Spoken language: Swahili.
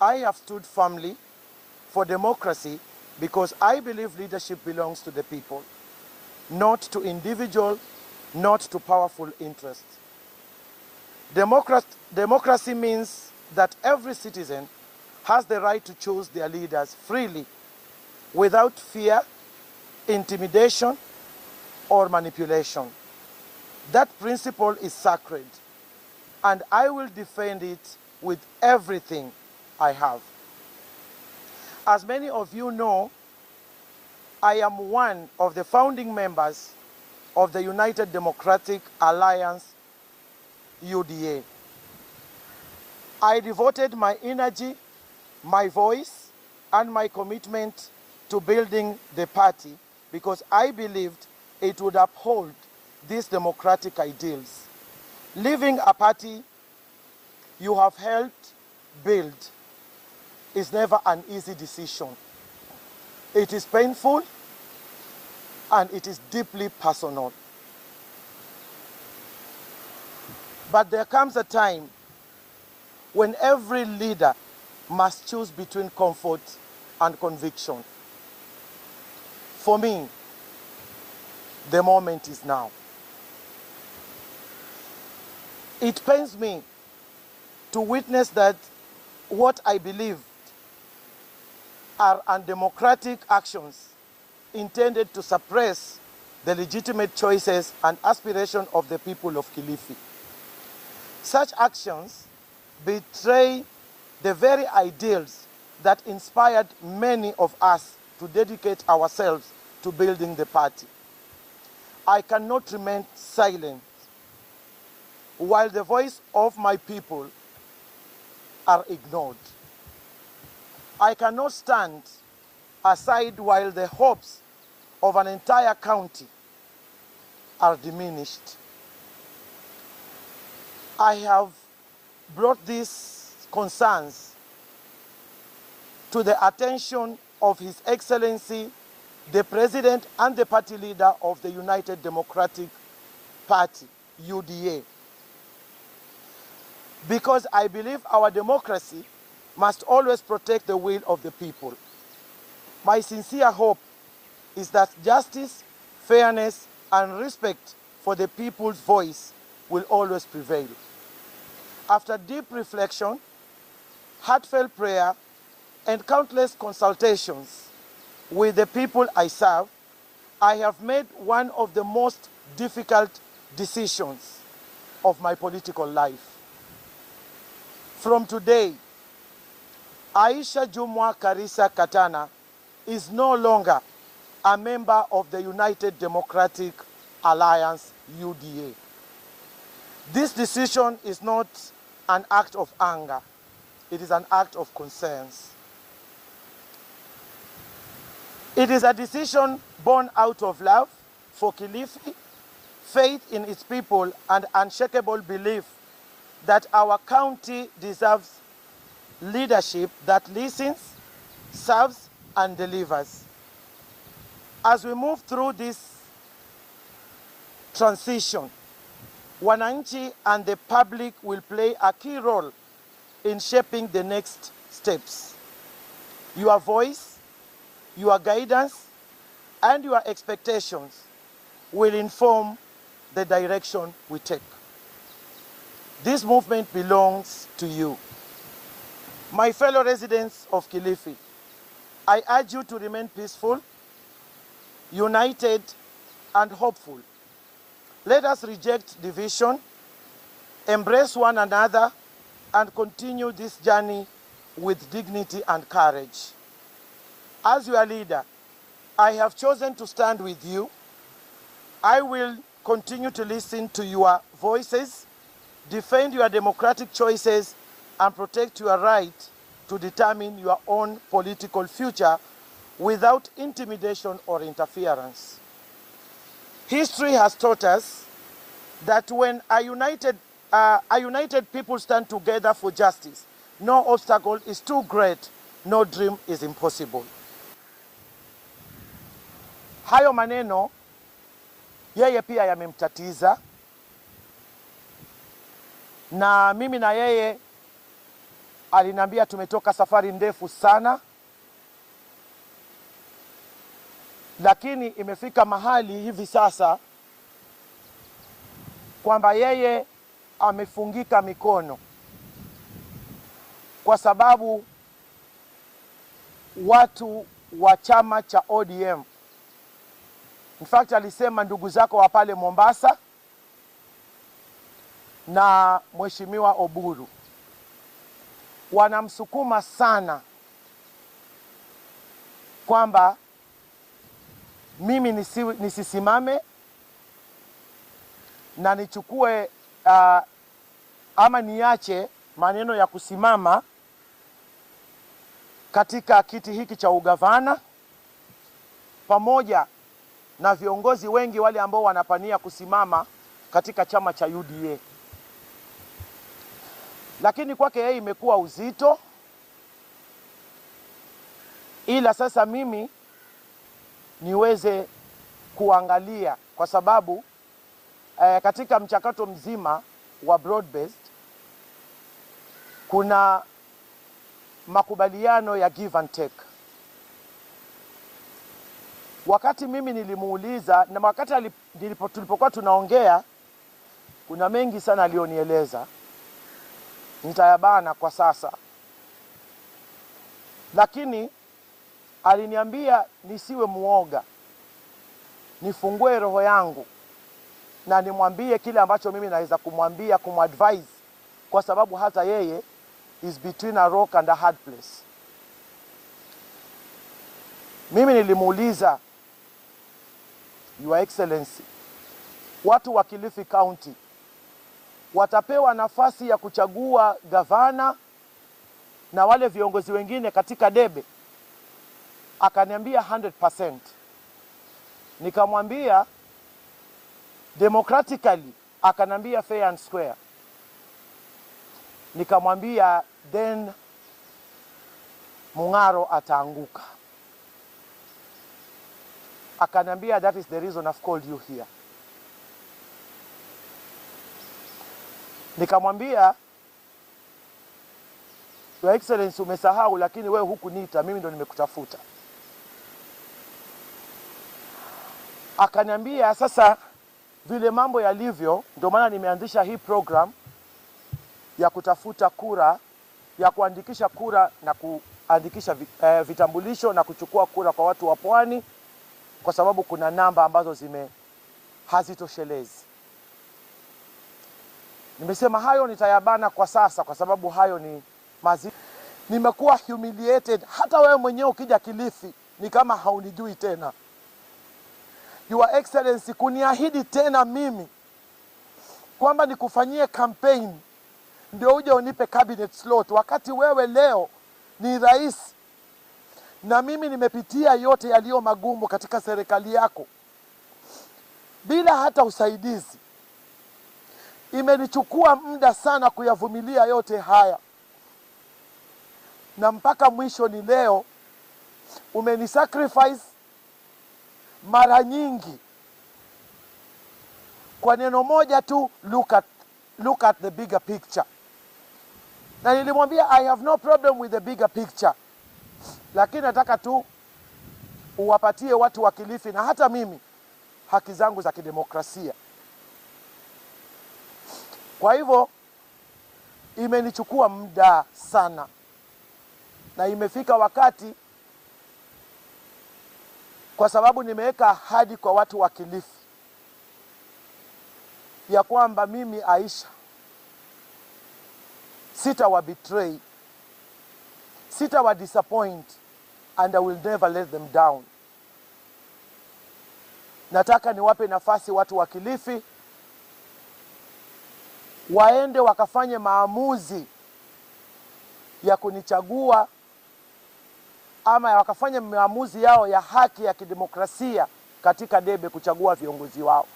I have stood firmly for democracy because I believe leadership belongs to the people, not to individual, not to powerful interests. Democracy means that every citizen has the right to choose their leaders freely, without fear, intimidation, or manipulation. That principle is sacred, and I will defend it with everything I have. As many of you know, I am one of the founding members of the United Democratic Alliance, UDA. I devoted my energy, my voice, and my commitment to building the party because I believed it would uphold these democratic ideals. Leaving a party you have helped build is never an easy decision. It is painful and it is deeply personal. But there comes a time when every leader must choose between comfort and conviction. For me, the moment is now. It pains me to witness that what I believed are undemocratic actions intended to suppress the legitimate choices and aspirations of the people of Kilifi. Such actions betray the very ideals that inspired many of us to dedicate ourselves to building the party. I cannot remain silent while the voice of my people are ignored. I cannot stand aside while the hopes of an entire county are diminished. I have brought these concerns to the attention of His Excellency, the President and the party leader of the United Democratic Party, UDA, because I believe our democracy must always protect the will of the people. My sincere hope is that justice, fairness, and respect for the people's voice will always prevail. After deep reflection, heartfelt prayer, and countless consultations with the people I serve, I have made one of the most difficult decisions of my political life. From today, Aisha Jumwa Karisa Katana is no longer a member of the United Democratic Alliance, UDA. This decision is not an act of anger. It is an act of conscience. It is a decision born out of love for Kilifi, faith in its people, and unshakable belief that our county deserves leadership that listens, serves, and delivers. As we move through this transition, Wananchi and the public will play a key role in shaping the next steps. Your voice, your guidance, and your expectations will inform the direction we take. This movement belongs to you. My fellow residents of Kilifi, I urge you to remain peaceful, united, and hopeful. Let us reject division, embrace one another, and continue this journey with dignity and courage. As your leader, I have chosen to stand with you. I will continue to listen to your voices, defend your democratic choices, and protect your right to determine your own political future without intimidation or interference. History has taught us that when a united people stand together for justice, no obstacle is too great, no dream is impossible. Hayo maneno yeye pia yamemtatiza, na mimi na yeye aliniambia tumetoka safari ndefu sana, lakini imefika mahali hivi sasa kwamba yeye amefungika mikono kwa sababu watu wa chama cha ODM, in fact alisema ndugu zako wa pale Mombasa na Mheshimiwa Oburu wanamsukuma sana kwamba mimi nisisimame na nichukue ama niache maneno ya kusimama katika kiti hiki cha ugavana, pamoja na viongozi wengi wale ambao wanapania kusimama katika chama cha UDA. Lakini kwake yeye imekuwa uzito, ila sasa mimi niweze kuangalia, kwa sababu katika mchakato mzima wa broad based kuna makubaliano ya give and take. Wakati mimi nilimuuliza na wakati tulipokuwa tunaongea, kuna mengi sana alionieleza, nitayabana kwa sasa, lakini aliniambia nisiwe muoga, nifungue roho yangu na nimwambie kile ambacho mimi naweza kumwambia, kumadvise, kwa sababu hata yeye is between a rock and a hard place. Mimi nilimuuliza, Your Excellency, watu wa Kilifi County watapewa nafasi ya kuchagua gavana na wale viongozi wengine katika debe? Akaniambia 100%. Nikamwambia democratically, akanambia fair and square. Nikamwambia then Mung'aro ataanguka. Akanambia that is the reason I've called you here. Nikamwambia Your Excellency, umesahau, lakini wewe hukuniita, mimi ndo nimekutafuta. Akaniambia sasa vile mambo yalivyo, ndio maana nimeanzisha hii program ya kutafuta kura, ya kuandikisha kura na kuandikisha vitambulisho na kuchukua kura kwa watu wa Pwani, kwa sababu kuna namba ambazo hazitoshelezi. Nimesema hayo nitayabana kwa sasa, kwa sababu hayo ni nimekuwa humiliated. Hata wewe mwenyewe ukija Kilifi ni kama haunijui tena. Your Excellency, kuniahidi tena mimi kwamba nikufanyie campaign ndio uje unipe cabinet slot, wakati wewe leo ni rais na mimi nimepitia yote yaliyo magumu katika serikali yako bila hata usaidizi. Imenichukua muda sana kuyavumilia yote haya, na mpaka mwisho ni leo umenisacrifice mara kwa neno moja tu, look at the bigger picture. Na nilimwambia I have no problem with the bigger picture, lakini nataka tu uwapatie watu wa Kilifi na hata mimi haki zangu za kidemokrasia. Kwa hivyo imenichukua muda sana, na imefika wakati, kwa sababu nimeweka ahadi kwa watu wa Kilifi ya kwamba mimi Aisha sitawa betray, sitawa disappoint, and I will never let them down. Nataka niwape nafasi watu wa Kilifi waende wakafanye maamuzi ya kunichagua, ama wakafanye maamuzi yao ya haki ya kidemokrasia katika debe kuchagua viongozi wao.